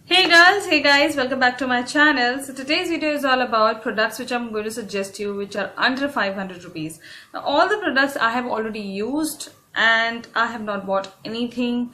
Hey guys, welcome back to my channel. So today's video is all about products which I'm going to suggest you which are under 500 rupees. Now all the products I have already used and I have not bought anything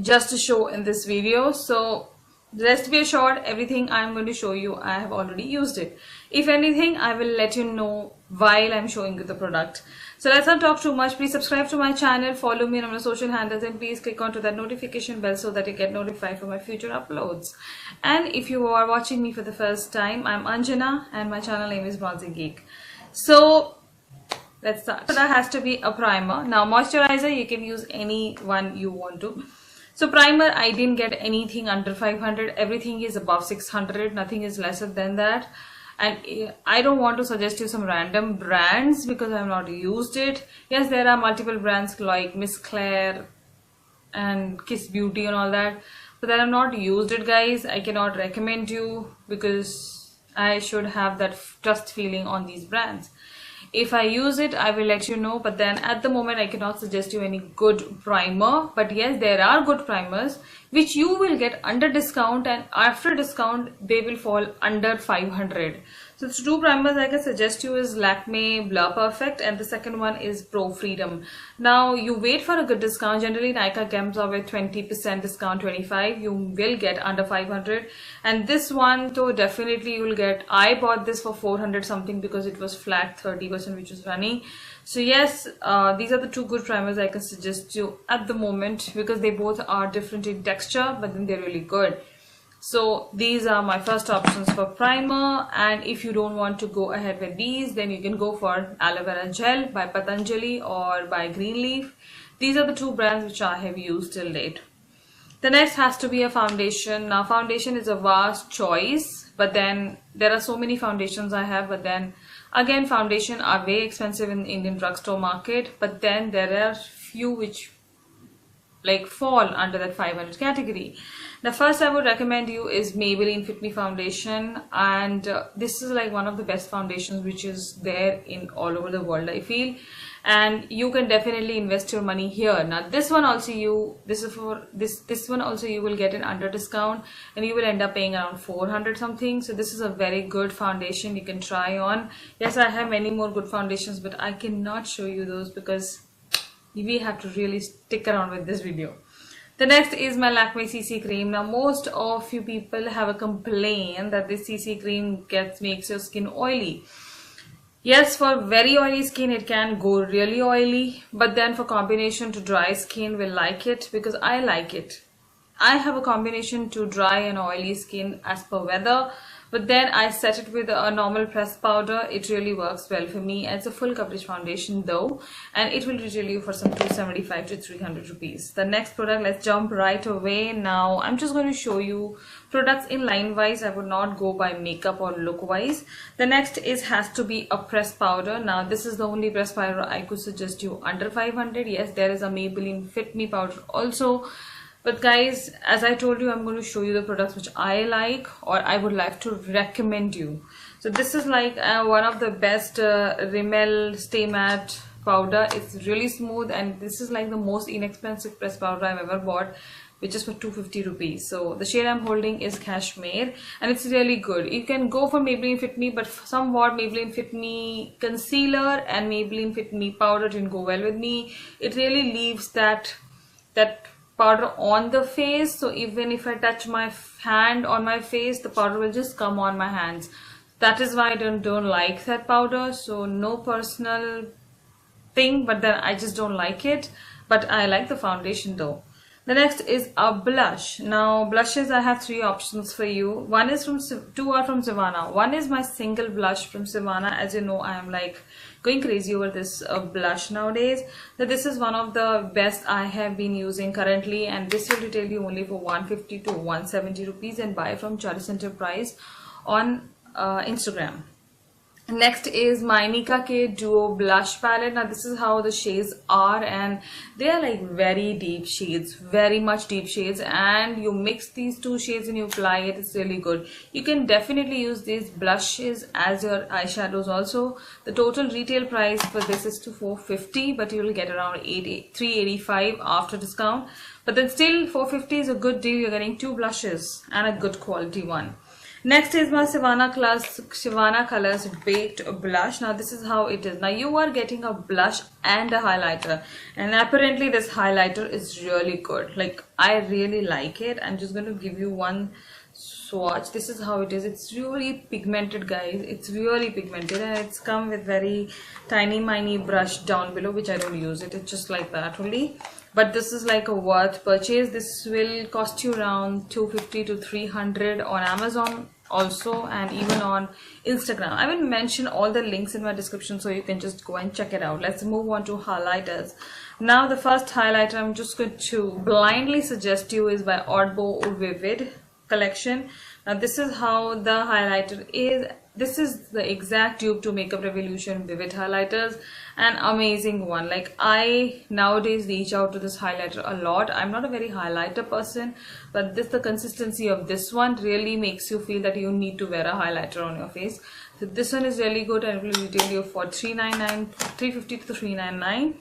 just to show in this video. So rest be assured, everything I'm going to show you I have already used it. If anything, I will let you know while I'm showing you the product. So let's not talk too much. Please subscribe to my channel, follow me on my social handles, and please click onto that notification bell so that you get notified for my future uploads. And if you are watching me for the first time, I'm Anjana and my channel name is Bronzinggeek. So let's start. So that has to be a primer. Now moisturizer, you can use any one you want to. So primer, I didn't get anything under 500. Everything is above 600. Nothing is lesser than that. And I don't want to suggest you some random brands because I have not used it. Yes, there are multiple brands like Miss Claire and Kiss Beauty and all that, but I have not used it, guys. I cannot recommend you because I should have that trust feeling on these brands. If I use it, I will let you know, but then at the moment I cannot suggest you any good primer. But yes, there are good primers which you will get under discount, and after discount they will fall under 500. So the two primers I can suggest you is Lakme Blur Perfect and the second one is Pro Freedom. Now you wait for a good discount. Generally Nykaa comes out with 20% discount, 25. You will get under 500. And this one though definitely you will get. I bought this for 400 something because it was flat 30% which was running. So yes, these are the two good primers I can suggest you at the moment because they both are different in texture, but then they're really good. So these are my first options for primer, and if you don't want to go ahead with these, then you can go for Aloe Vera Gel by Patanjali or by Greenleaf. These are the two brands which I have used till date. The next has to be a foundation. Now foundation is a vast choice, but then there are so many foundations I have, but then again foundation are way expensive in the Indian drugstore market, but then there are few which like fall under that 500 category. The first I would recommend you is Maybelline Fit Me foundation, and this is like one of the best foundations which is there in all over the world, I feel, and you can definitely invest your money here. Now this one also you will get it under discount and you will end up paying around 400 something. So this is a very good foundation you can try on. Yes, I have many more good foundations, but I cannot show you those because we have to really stick around with this video. The next is my Lakme CC cream. Now most of you people have a complaint that this CC cream makes your skin oily. Yes, for very oily skin it can go really oily, but then for combination to dry skin will like it because I like it. I have a combination to dry and oily skin as per weather, but then I set it with a normal pressed powder. It really works well for me. It's a full coverage foundation though, and it will retail you for some 275 to 300 rupees. The next product, let's jump right away. Now I'm just going to show you products in line wise. I would not go by makeup or look wise. The next has to be a pressed powder. Now this is the only pressed powder I could suggest you under 500. Yes, there is a Maybelline Fit Me powder also. But guys, as I told you, I'm going to show you the products which I like or I would like to recommend you. So this is like one of the best Rimmel Stay Matte powder. It's really smooth, and this is like the most inexpensive pressed powder I've ever bought, which is for 250 rupees. So the shade I'm holding is Cashmere and it's really good. You can go for Maybelline Fit Me, but somewhat Maybelline Fit Me Concealer and Maybelline Fit Me powder didn't go well with me. It really leaves that powder on the face, so even if I touch my hand on my face, the powder will just come on my hands. That is why I don't like that powder. So no personal thing, but then I just don't like it, but I like the foundation though. The next is a blush. Now blushes, I have three options for you. One is two are from Sivanna. One is my single blush from Sivanna. As you know, I am like going crazy over this blush nowadays. So this is one of the best I have been using currently, and this will retail you only for 150 to 170 rupees and buy from Charis Enterprise on Instagram. Next is my Nika K Duo Blush Palette. Now this is how the shades are, and they are like very deep shades, very much deep shades, and you mix these two shades and you apply it. It's really good. You can definitely use these blushes as your eyeshadows also. The total retail price for this is to 450, but you will get around 385 after discount. But then still 450 is a good deal. You're getting two blushes and a good quality one. Next is my Sivanna Colors Baked Blush. Now this is how it is. Now you are getting a blush and a highlighter, and apparently this highlighter is really good. Like, I really like it. I'm just going to give you one swatch. This is how it is. It's really pigmented, guys. It's really pigmented, and it's come with very tiny brush down below, which I don't use it. It's just like that only. But this is like a worth purchase. This will cost you around 250 to 300 on Amazon also, and even on Instagram. I will mention all the links in my description, so you can just go and check it out. Let's move on to highlighters. Now the first highlighter I'm just going to blindly suggest you is by Odbo Vivid collection. Now this is how the highlighter is. This is the exact dupe to Makeup Revolution Vivid highlighters, an amazing one. Like, I nowadays reach out to this highlighter a lot. I'm not a very highlighter person, but the consistency of this one really makes you feel that you need to wear a highlighter on your face. So this one is really good, and will retail you for $350 to $399.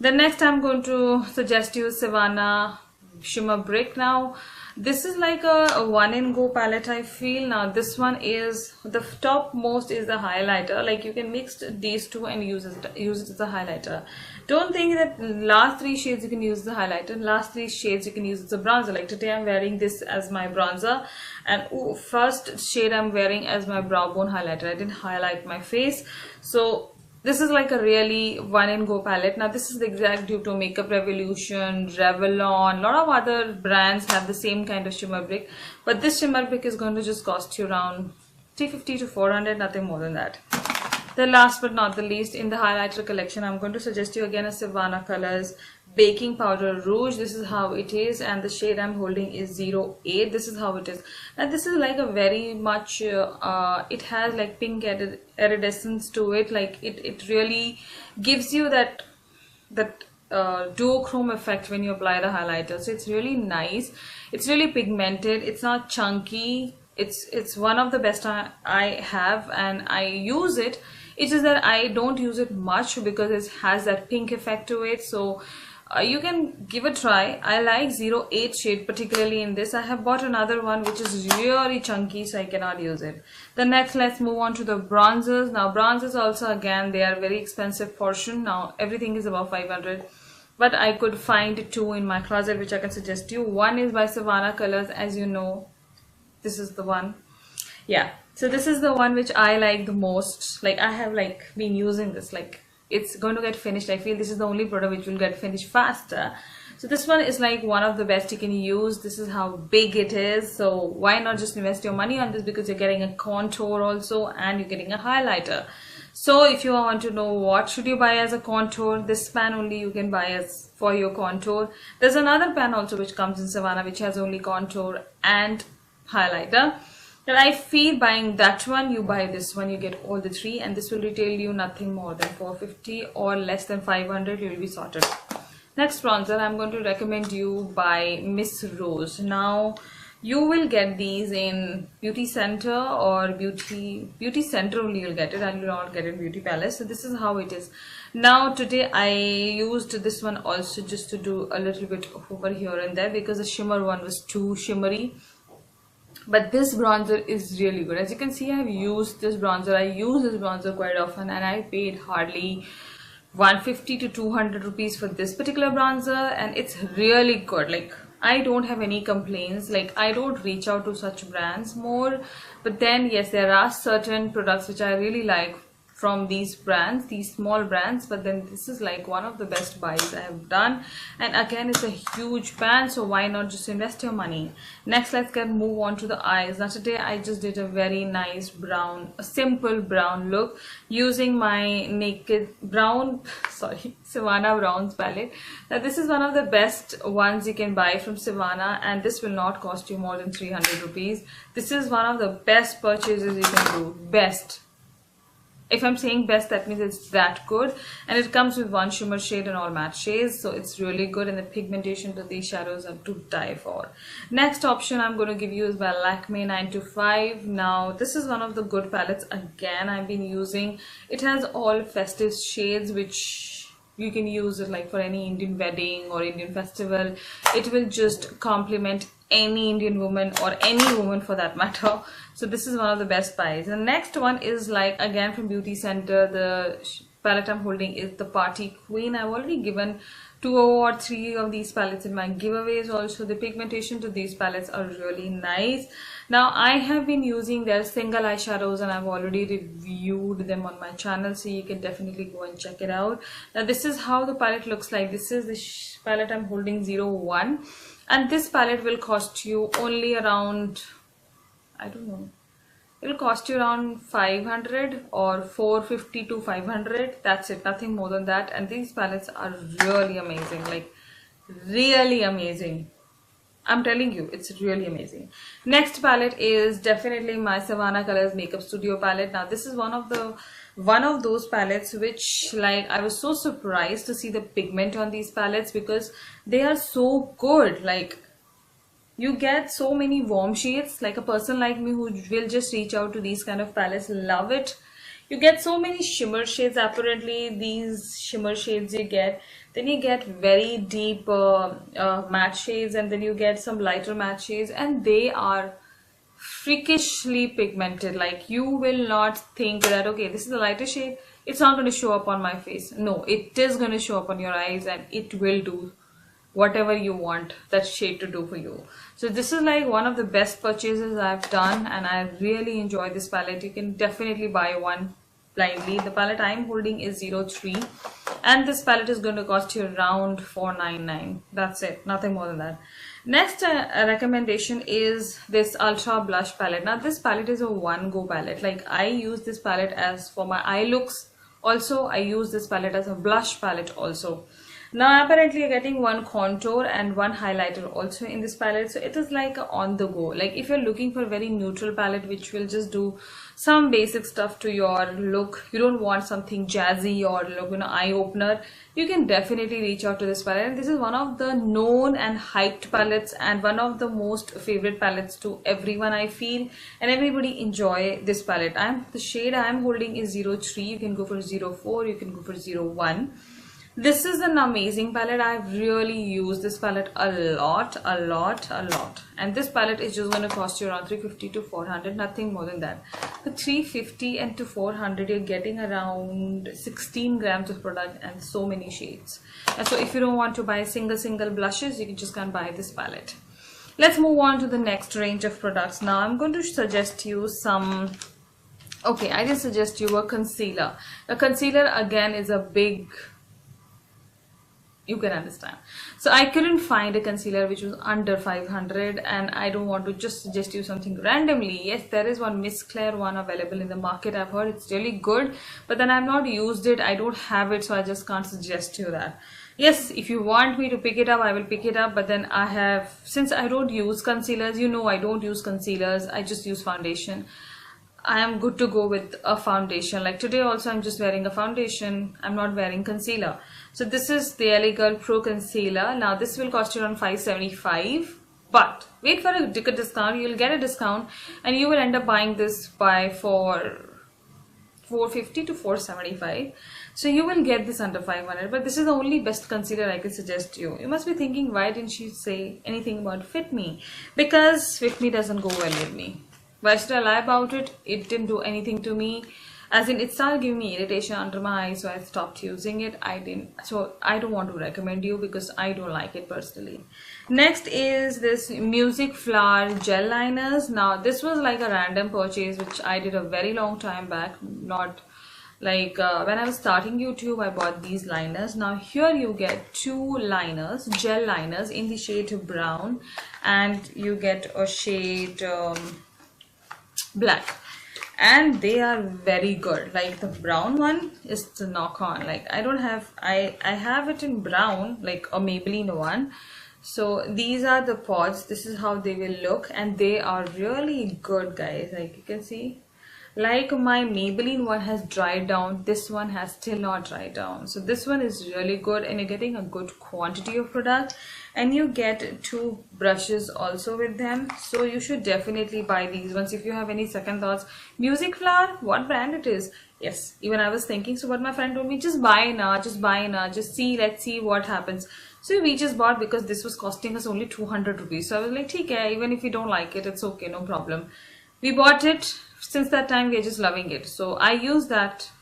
The next I'm going to suggest you is Sivanna Shimmer Brick. Now this is like a one-in-go palette, I feel. Now this one is, the top most is the highlighter. Like, you can mix these two and use it as a highlighter. Don't think that last three shades you can use the highlighter, last three shades you can use as a bronzer. Like today I'm wearing this as my bronzer, and first shade I'm wearing as my brow bone highlighter. I didn't highlight my face, so this is like a really one-in-go palette. Now this is the exact dupe to Makeup Revolution, Revlon. A lot of other brands have the same kind of shimmer brick, but this shimmer brick is going to just cost you around 350 to 400, nothing more than that. The last but not the least, in the highlighter collection, I'm going to suggest you again a Sivanna Colors Baking Powder Rouge. This is how it is, and the shade I'm holding is 08. This is how it is. And this is like a very much, it has like pink iridescence to it. Like, it really gives you that duochrome effect when you apply the highlighter. So it's really nice. It's really pigmented. It's not chunky. It's one of the best I have, and I use it. It's just that I don't use it much because it has that pink effect to it. So you can give a try. I like 08 shade particularly in this. I have bought another one which is really chunky, so I cannot use it. The next, let's move on to the bronzers. Now bronzers also, again, they are very expensive portion. Now everything is above 500, but I could find two in my closet which I can suggest you. One is by Sivanna Colors, as you know. This is the one. Yeah, so this is the one which I like the most. Like, I have like been using this. Like, it's going to get finished. I feel this is the only product which will get finished faster. So this one is like one of the best you can use. This is how big it is. So why not just invest your money on this, because you're getting a contour also and you're getting a highlighter. So if you want to know what should you buy as a contour, this pan only you can buy as for your contour. There's another pan also which comes in Sivanna which has only contour and highlighter, and I feel buying that one, you buy this one, you get all the three, and this will retail you nothing more than 450 or less than 500. You will be sorted. Next bronzer, I'm going to recommend you by Miss Rose. Now you will get these in Beauty Center or Beauty Center only you'll get it, and you'll not get it in Beauty Palace. So this is how it is. Now today I used this one also just to do a little bit over here and there, because the shimmer one was too shimmery. But this bronzer is really good. As you can see, I have used this bronzer. I use this bronzer quite often, and I paid hardly 150 to 200 rupees for this particular bronzer, and it's really good. Like, I don't have any complaints. Like, I don't reach out to such brands more, but then yes, there are certain products which I really like from these brands, these small brands, but then this is like one of the best buys I have done. And again, it's a huge pan, so why not just invest your money. Next, let's move on to the eyes. Now today I just did a very nice brown, a simple brown look using my Sivanna Browns palette. Now this is one of the best ones you can buy from Sivanna, and this will not cost you more than 300 rupees. This is one of the best purchases you can do. Best. if I'm saying best, that means it's that good. And it comes with one shimmer shade and all matte shades, so it's really good, and the pigmentation to these shadows are to die for. Next option I'm going to give you is by Lakme 925. Now this is one of the good palettes again I've been using. It has all festive shades which you can use it like for any Indian wedding or Indian festival. It will just complement any Indian woman or any woman for that matter. So this is one of the best buys. The next one is like again from Beauty Center. The palette I'm holding is the Party Queen. I've already given 2 or 3 of these palettes in my giveaways also. The pigmentation to these palettes are really nice. Now I have been using their single eyeshadows and I've already reviewed them on my channel, so you can definitely go and check it out. Now this is how the palette looks like. This is the palette I'm holding 01, and this palette will cost you only around, I don't know, it'll cost you around 500 or 450 to 500. That's it, nothing more than that. And these palettes are really amazing, like really amazing. I'm telling you, it's really amazing. Next palette is definitely my Sivanna Colors Makeup Studio palette. Now this is one of those palettes which, like, I was so surprised to see the pigment on these palettes because they are so good. Like, you get so many warm shades. Like a person like me who will just reach out to these kind of palettes, love it. You get so many shimmer shades. Apparently these shimmer shades you get, then you get very deep matte shades, and then you get some lighter matte shades, and they are freakishly pigmented. Like, you will not think that okay, this is a lighter shade, it's not going to show up on my face. No, it is going to show up on your eyes, and it will do whatever you want that shade to do for you. So this is like one of the best purchases I've done, and I really enjoy this palette. You can definitely buy one blindly. The palette I'm holding is 03, and this palette is going to cost you around 499. That's it, nothing more than that. Next recommendation is this Ultra Blush palette. Now this palette is a one-go palette. Like, I use this palette as for my eye looks. Also, I use this palette as a blush palette also. Now apparently you're getting one contour and one highlighter also in this palette, so it is like on the go. Like, if you're looking for a very neutral palette which will just do some basic stuff to your look, you don't want something jazzy or look, eye opener, you can definitely reach out to this palette. And this is one of the known and hyped palettes and one of the most favorite palettes to everyone, I feel, and everybody enjoy this palette. The shade I'm holding is 03. You can go for 04, you can go for 01. This is an amazing palette. I've really used this palette a lot. And this palette is just going to cost you around 350 to 400, nothing more than that. For 350 and to 400, you're getting around 16 grams of product and so many shades. And so if you don't want to buy single blushes, you can just can't buy this palette. Let's move on to the next range of products. Now I'm going to suggest you some... Okay, I just suggest you a concealer. A concealer again is a big... You can understand. So I couldn't find a concealer which was under 500, and I don't want to just suggest you something randomly. Yes, there is one Miss Claire one available in the market. I've heard it's really good, but then I've not used it. I don't have it, so I just can't suggest you that. Yes, if you want me to pick it up, I will pick it up, but then since I don't use concealers, I don't use concealers, I just use foundation. I am good to go with a foundation. Like today also I'm just wearing a foundation, I'm not wearing concealer. So this is the LA Girl Pro Concealer. Now this will cost you around 575, but wait for a discount. You'll get a discount and you will end up buying this for 450 to 475. So you will get this under 500, but this is the only best concealer I can suggest you. You must be thinking, why didn't she say anything about Fit Me? Because Fit Me doesn't go well with me. Why should I lie about it? It didn't do anything to me. As in, it started giving me irritation under my eyes, so I stopped using it. So I don't want to recommend you because I don't like it personally. Next is this Music Flower Gel Liners. Now this was like a random purchase which I did a very long time back. Not like when I was starting YouTube, I bought these liners. Now here you get 2 liners, gel liners in the shade brown, and you get a shade black, and they are very good. Like the brown one is the knock on. Like I have it in brown, like a Maybelline one. So these are the pods. This is how they will look, and they are really good, guys. Like you can see, Like my Maybelline one has dried down, this one has still not dried down. So this one is really good, and you're getting a good quantity of product, and you get 2 brushes also with them. So you should definitely buy these ones. If you have any second thoughts, Music Flower, what brand it is? Yes, even I was thinking. So what my friend told me, just buy now, just buy now, just see, let's see what happens. So we just bought because this was costing us only 200 rupees. So I was like, okay, even if you don't like it, it's okay, no problem. We bought it. Since that time, we're just loving it. So I use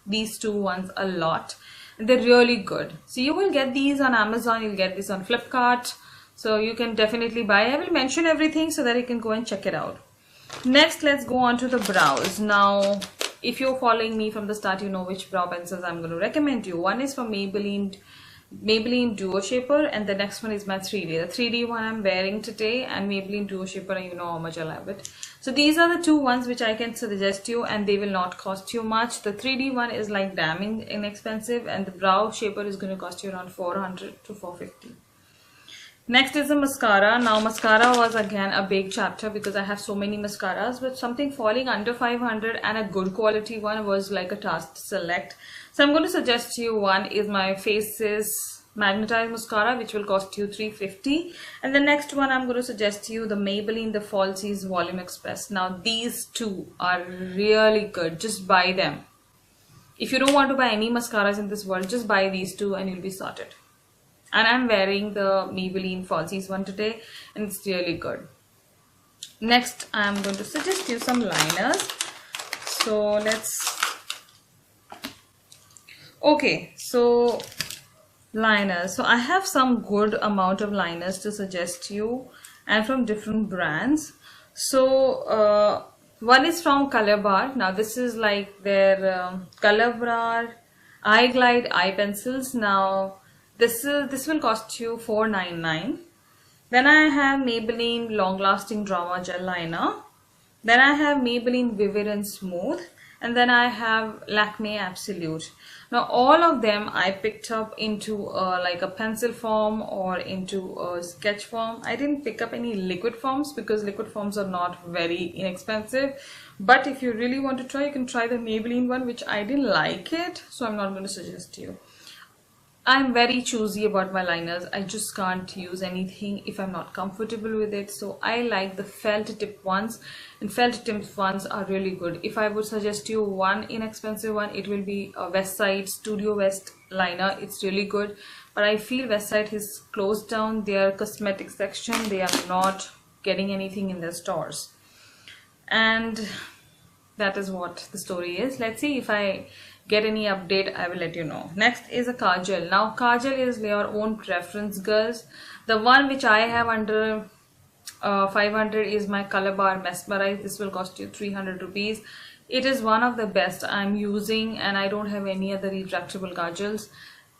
these 2 ones a lot. They're really good. So you will get these on Amazon, you'll get this on Flipkart. So you can definitely buy. I will mention everything so that you can go and check it out. Next, let's go on to the brows. Now, if you're following me from the start, you know which brow pencils I'm going to recommend you. One is from Maybelline Duo Shaper, and the next one is my 3D. The 3D one I'm wearing today, and Maybelline Duo Shaper, and you know how much I love it. So these are the 2 ones which I can suggest you, and they will not cost you much. The 3D one is like damning inexpensive, and the brow shaper is going to cost you around 400 to 450. Next is the mascara. Now mascara was again a big chapter because I have so many mascaras, but something falling under 500 and a good quality one was like a task to select. So I'm going to suggest you one is my Faces Magnetized Mascara, which will cost you 350, and the next one I'm going to suggest you the Maybelline The Falsies Volume Express. Now these 2 are really good. Just buy them. If you don't want to buy any mascaras in this world, just buy these 2 and you'll be sorted. And I'm wearing the Maybelline Falsies one today, and it's really good. Next, I'm going to suggest you some liners. So let's... Okay, so liners. So I have some good amount of liners to suggest you, and from different brands. So one is from Color Bar. Now this is like their Color Bar Eye Glide eye pencils. Now this will cost you $4.99. Then I have Maybelline Long Lasting Drama Gel Liner. Then I have Maybelline Vivid and Smooth. And then I have Lakme Absolute. Now all of them I picked up into like a pencil form or into a sketch form. I didn't pick up any liquid forms because liquid forms are not very inexpensive. But if you really want to try, you can try the Maybelline one, which I didn't like it, so I'm not going to suggest you. I'm very choosy about my liners. I just can't use anything if I'm not comfortable with it. So I like the felt tip ones, and felt tip ones are really good. If I would suggest you one inexpensive one, it will be a Westside Studio West liner. It's really good, but I feel Westside has closed down their cosmetic section. They are not getting anything in their stores, and that is what the story is. Let's see if I get any update, I will let you know. Next is a Kajal. Now Kajal is your own preference, girls. The one which I have under 500 is my Color Bar Mesmerize. This will cost you 300 rupees. It is one of the best I'm using, and I don't have any other retractable kajals.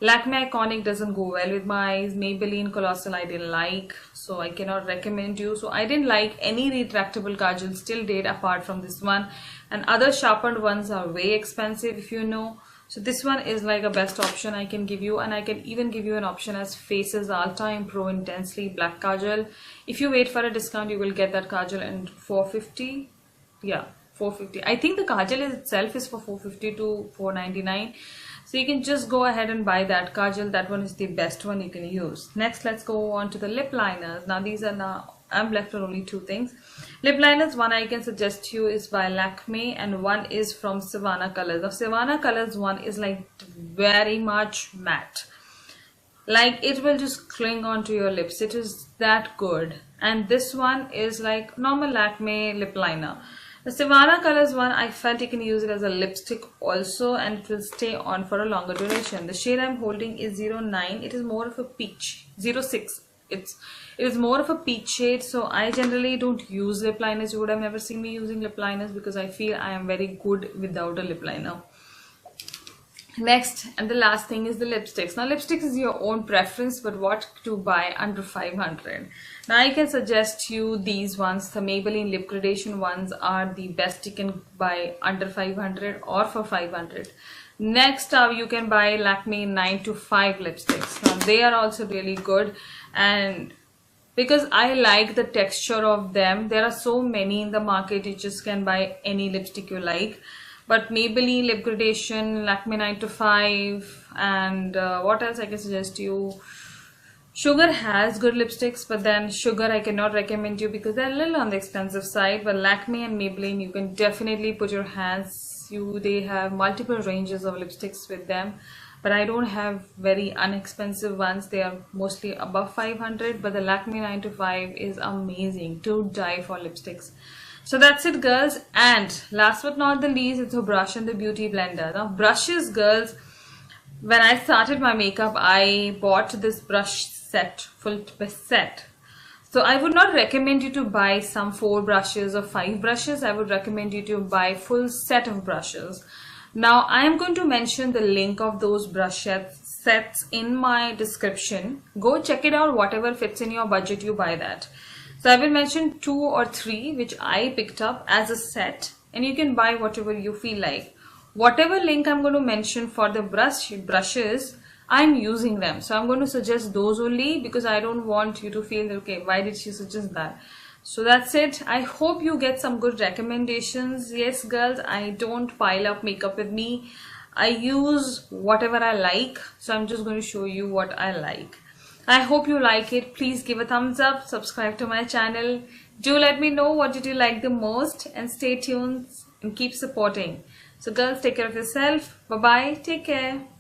Lakme Iconic doesn't go well with my eyes. Maybelline Colossal I didn't like, so I cannot recommend you. So I didn't like any retractable kajals till date apart from this one, and other sharpened ones are way expensive, if you know. So this one is like a best option I can give you, and I can even give you an option as Faces All Time Pro Intensely Black Kajal. If you wait for a discount, you will get that kajal in 450. Yeah, 450. I think the kajal itself is for 450 to 499. So you can just go ahead and buy that kajal. That one is the best one you can use. Next, let's go on to the lip liners. Now these are I'm left with only 2 things. Lip liners, one I can suggest you is by Lakme, and one is from Sivanna Colors. The Sivanna Colors one is like very much matte. Like it will just cling onto your lips. It is that good. And this one is like normal Lakme lip liner. The Sivanna Colors one, I felt you can use it as a lipstick also, and it will stay on for a longer duration. The shade I'm holding is 09. It is more of a peach. 06. It is more of a peach shade. So I generally don't use lip liners. You would have never seen me using lip liners because I feel I am very good without a lip liner. Next and the last thing is the lipsticks. Now lipsticks is your own preference, but what to buy under 500. Now I can suggest you these ones. The Maybelline lip gradation ones are the best you can buy under 500 or for 500. Next you can buy Lakme 9 to 5 lipsticks. Now they are also really good, and because I like the texture of them, there are so many in the market, you just can buy any lipstick you like. But Maybelline lip gradation, Lakme 9 to 5, and what else I can suggest you? Sugar has good lipsticks, but then Sugar I cannot recommend you because they're a little on the expensive side. But Lakme and Maybelline, you can definitely put your hands. They have multiple ranges of lipsticks with them, but I don't have very inexpensive ones. They are mostly above 500, but the Lakme 9 to 5 is amazing to die for lipsticks. So that's it, girls. And last but not the least, it's a brush and the beauty blender. Now brushes, girls, when I started my makeup, I bought this brush set, full set. So I would not recommend you to buy some 4 brushes or 5 brushes. I would recommend you to buy full set of brushes. Now I am going to mention the link of those brush sets in my description. Go check it out. Whatever fits in your budget, you buy that. So I will mention 2 or 3 which I picked up as a set, and you can buy whatever you feel like. Whatever link I'm going to mention for the brushes, I'm using them. So I'm going to suggest those only because I don't want you to feel, okay, why did she suggest that? So that's it. I hope you get some good recommendations. Yes, girls, I don't pile up makeup with me. I use whatever I like. So I'm just going to show you what I like. I hope you like it. Please give a thumbs up, subscribe to my channel. Do let me know what did you like the most, and stay tuned and keep supporting. So girls, take care of yourself. Bye bye. Take care.